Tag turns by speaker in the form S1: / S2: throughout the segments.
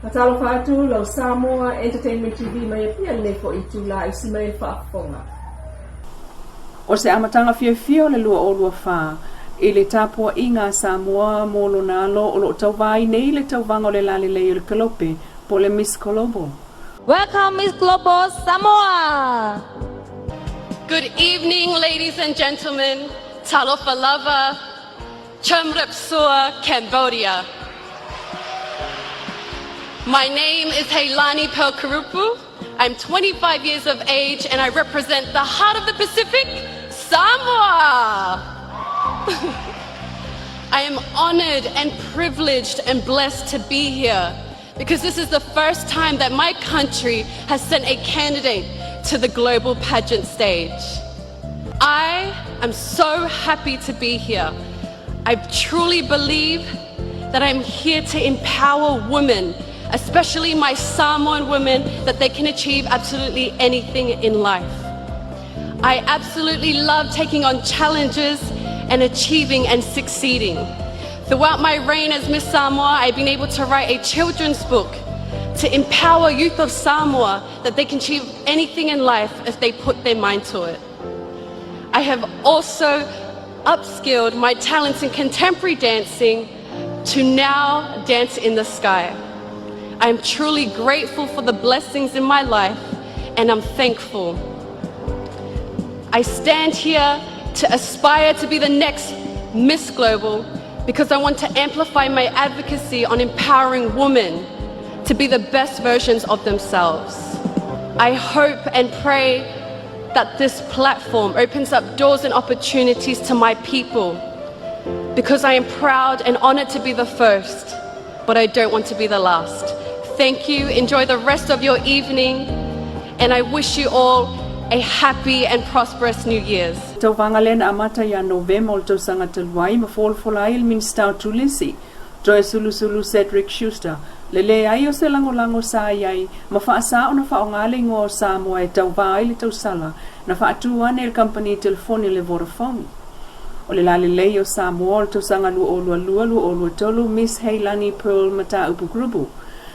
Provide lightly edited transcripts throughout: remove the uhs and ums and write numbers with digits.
S1: Matalo fatu lau Samoa Entertainment TV mai pia le fo itu la isi mai whaafonga.
S2: O se amatanga fia le lua o lua wha, e le tapua inga Samoa molo nalo o lo tauwai nei le tauwanga o le lale leo le kalope po le Miss Global.
S3: Welcome Miss Global Samoa!
S4: Good evening, ladies and gentlemen. Talofa lava, Chumrip Sua, Cambodia. My name is Heilani Pelkarupu. I'm 25 years of age and I represent the heart of the Pacific, Samoa. I am honored and privileged and blessed to be here because this is the first time that my country has sent a candidate to the global pageant stage. I am so happy to be here. I truly believe that I'm here to empower women, especially my Samoan women, that they can achieve absolutely anything in life. I absolutely love taking on challenges and achieving and succeeding. Throughout my reign as Miss Samoa, I've been able to write a children's book to empower youth of Samoa that they can achieve anything in life if they put their mind to it. I have also upskilled my talents in contemporary dancing to now dance in the sky. I am truly grateful for the blessings in my life and I'm thankful. I stand here to aspire to be the next Miss Global because I want to amplify my advocacy on empowering women to be the best versions of themselves. I hope and pray that this platform opens up doors and opportunities to my people because I am proud and honored to be the first, but I don't want to be the last. Thank you, enjoy the rest of your evening, and I wish you all a happy and prosperous New Year's.
S2: Tau vangalena amata ya November o tau sanga talwai ma folfolai il Minister Tulisi, Joy Sulu Cedric Schuster, lele ai o se lango sa iai, ma whaasa o na whaongale ngō Samoa e tau vai le tau sala, na whaatua el company telefoni le Vodafone. O le lale lei o Samoa o tau sanga lua tolu Miss Heilani Pearl Mata Upu Grubu.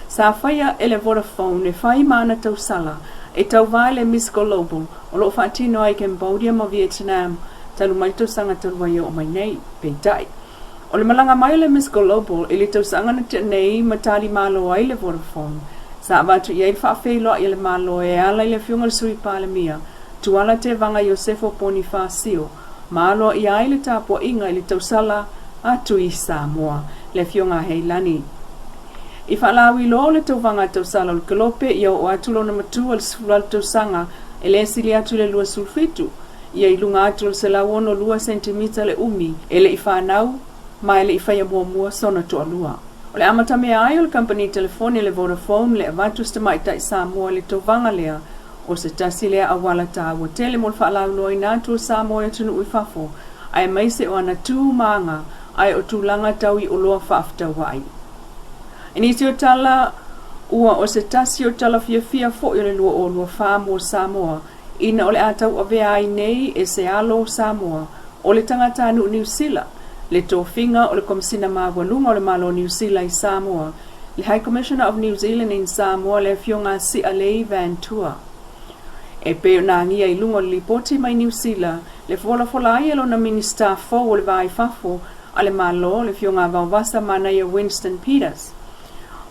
S2: Sa whaia ele Vodafone e whai mana tau sala, e tau vai le Miss Global, o lo whaatino ai Cambodia ma Vietnam, talu mai tau sanga talwai o mai nei, peitai. O le malanga mai le Miss Global, e le tau sanga na te nei matali malo ai le Vodafone. Sa avatu iei whaafeilo i le malo e ala i le fiunga le sui pale mia, tuala te vanga Iosefo Bonifacio, malo i ai le tapua inga i le tau sala atu i Samoa, le fiunga Heilani. I whaalawi lo le tau vanga tau sala o le kalope i au atulo na matua le sifulal tau sanga e le sili atu le lua sulfitu, i ai lunga atu le selawono 2 cm le umi e le i whanau ma e le i whaia mua sona toa lua. O le amata mea ai o le company telefoni le Vodafone le avatu stamai tai Samoa le tau vanga lea o se tasi lea awala ta ua tele mo le whaalawi lo i nātua Samoa e tunu ui fafo ai maise o ana tū maanga ai o tūlanga tau i oloa whaafta wai. E nisi o tala ua o se tasi o tala fia fo i le lua o lua wha Samoa ina o le atau o vea ai nei e se alo Samoa o le tangata anu New Zealand le tofinga o le komisina mawalunga o le malo New Zealand i Samoa le High Commissioner of New Zealand in Samoa le fionga si alei Van Tour. E pe na ngia i lunga le lipoti mai New Zealand le fola ai elo na minister fo o le vai fafo ale malo le fionga vawasa manaya Winston Peters.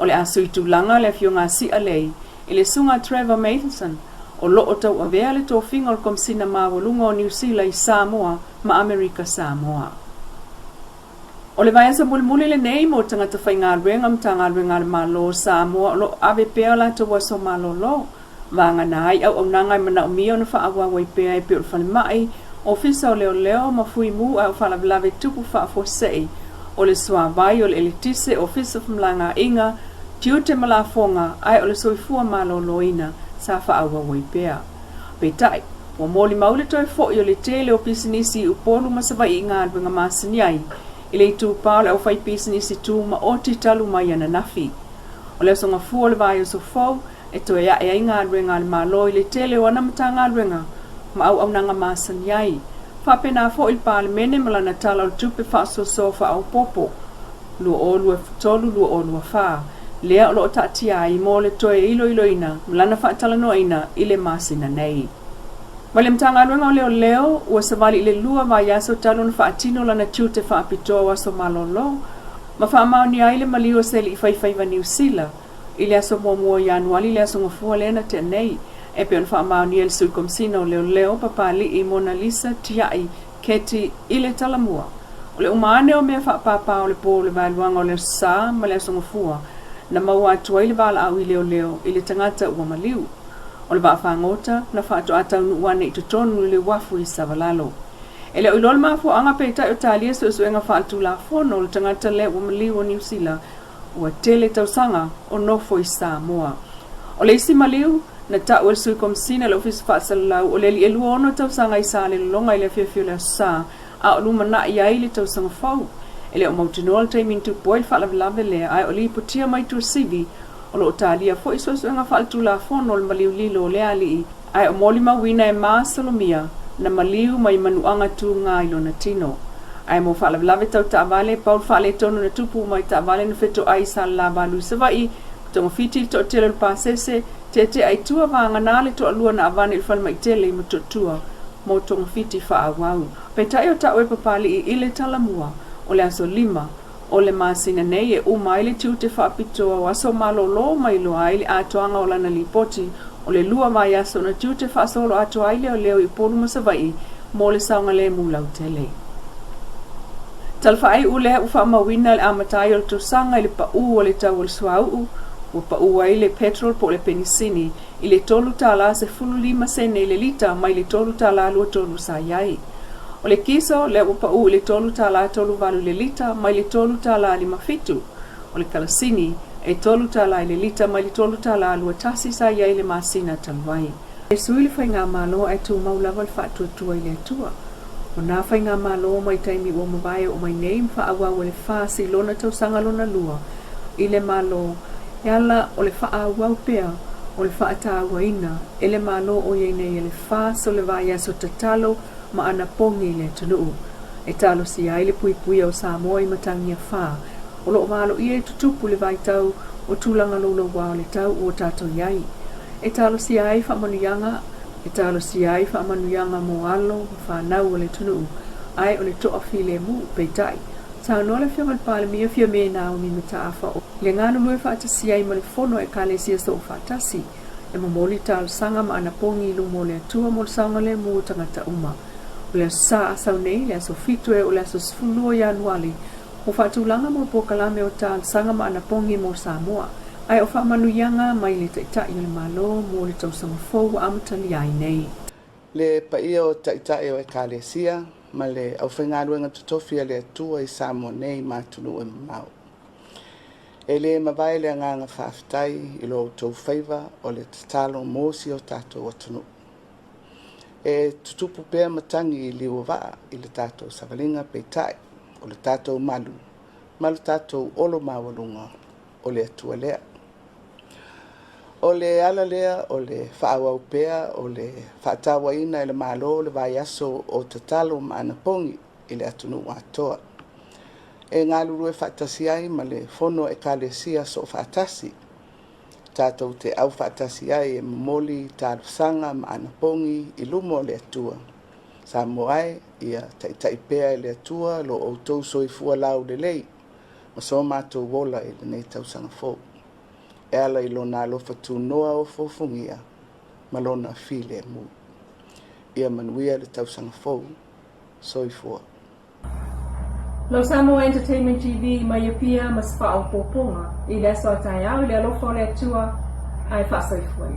S2: O le asu i tūlanga le fionga si alei, i le sunga Trevor Matheson, o lo o tau avea le tōwhinga o le komisina mawalunga o New Zealand i Samoa, ma Amerika Samoa. O le vaiasa mulimuli le nei mo tangata whainga ruenga mtanga ruenga le malo Samoa, o lo ave pea la te waso malo lo, vanga nai au nanga i mana umia o na whaawa wai pea e peo whale mai, o fisa o leo ma fui mu au whalavelave tupu whaafo sei, o le sua vai o le elitise o fisa whamlanga inga, tiu te malafonga ai o le soifua malo loina sa whaawa waipea. Petai, wa moli maule toi fo i o le tele o pisinisi upolu masawai i ngā ruenga masani ai, i le itu pao le au whai pisinisi tū ma o ti talu mai ana nafi. O le songa fua le vai o so fau, e toi a e ngā ruenga le malo i le tele o anamata ngā ruenga, ma au nanga masani ai. Whapena fo il pale mene malana tala o tupe wha so fa au popo, lua o lua tolu lua o lua wha. Lea o loo taatia ai mo le toe iloina, mlana whaatalanoina i le masina nei. Ma le mtanga aluenga o leo ua savali i le lua ma yaso talo na whaatino lana tiute whaapitoa waso malolo, ma whaamaoni ai le malio seli i whaifaiva New Zealand, i le aso mua Januari le aso ngafua lena te nei, e pe on whaamaoni el sui komsina o leo papali i Mona Lisa tiai keti i le talamua. O le umane o mea whaapapa o le po le vailuanga o le sa ma le aso ngafua, na maua atua i le vala au i leo i le tangata ua maliu. O le whaafangota na whaato atau nuwane i tutonu le wafu i Savalalo. E leo ilol mafo anga peitai o talia su enga whaatu la fono o le tangata le ua maliu o New Zealand ua tele tausanga o nofo i Samoa. O le isi maliu na tau el sui komsina le ofisi whaasalau o le li elua ono tausanga i sa le longa i le fiafio le sa a o luma na i ai le tausanga fau. E leo mautinoa le taimintu poil whaalawelawe le ai o li ipotia mai tu sivi o lo talia fo iso enga whaaltu la fono le maliu lilo le ali ai o moli mawina e maa salomia na maliu mai manuanga tu ngā ilo na tino. Ai mo whaalawelawe tau taawale paul whaale tono na tupu mai taawale na wheto ai sa la balu savai tonga fiti to tele le pasese te ai tua vanga nale to alua na avane il whalma i tele i matotua mo tonga fiti whaawau. Peitai o tau e papali i ile talamua o le aso lima o le masina nei e umai le tiute whaapitoa waso malolo mai lo ai le atoanga o lana lipoti o le lua mai aso na tiute whaasolo ato ai leo i polu masavai mo le saunga le mulau tele. Talfa ai ule ufa mawina le amatai o le tosanga i le pau o le tau o le suau o pau ai le petrol po le penisini i le tolu tala se fulu lima sene i le lita mai le tolu tala lua tolu sa iai. O le kiso le upau le tolu tala tolu valu le lita mai le tolu tala lima fitu. O le kalasini e tolu tala le lita mai le tolu tala lua tasi sa iai le masina talwai. E sui le whainga malo ai tu maulawa le whaatua tua i le atua. O nā whainga malo mai taimi o mawai o mai nei mwhaawa o le whaasi lona tausanga lona lua. I le malo e ala o le whaawa pea o le whaatawa ina. E le malo o iei e le whaas o le vaya so tatalo ma ana pongi le tunu. E talo si ai le pui o Samoa i matangia wha. O lo malo i e tutupu le vai tau o tūlanga lolo wao le tau o tato iai. E talo si ai whamanuyanga, mo alo, whanau o le tunu. Ai o le toa file mu peitai. Tau no le whionga le pale mia fia me nao mi mata afa o. Le ngānu lue whaatasi ai ma le fono e kale sia so o whaatasi. E mamoli talo sanga ma ana pongi ilu mo le atua mo le saunga le mu tangata uma. O le sa asau nei, le aso fitu e o le aso sifulua Januari. O whaatulanga mo pokalame o tal sanga ma ana pongi mo Samoa. Ai o whaamanuyanga mai le taitai o le malo mo le tausanga fau amatali ai nei.
S5: Le paia o taitai o e kalesia, ma le au whaingaruenga tutofia le atua i Samoa nei mātunu e mau. E le mawai le nganga whaafitai i lo tau whaiva o le tatalo mosi o tātou atunu. E tutupu pēr matangi i liwa waa i le tātou savalinga peitai o le tātou malu tātou olo mawalunga o le atua lea. O le ala lea o le whaawau pēr o le whaatawa ina i le malo le vai aso o tatalo ma anapongi i le atunu watoa. E ngā lurue whaatasi ai ma le fono e kalesia so whaatasi. Tātou te au whaatasi ai e mamoli tālusanga ma anapongi i lumo le atua. Sa moai ia taitai pēr le atua lo o tau soifua lau le lei. Ma so mātou wola i le nei tausanga fō. E ala i lona alofa tu noa o fofungia ma lona file mu. Ia manuia le tausanga fō soifua.
S1: Lo Samoa Entertainment TV mai pia mas whaau poponga i le aso atai au i le alofa o le atua ai whaasai fuai.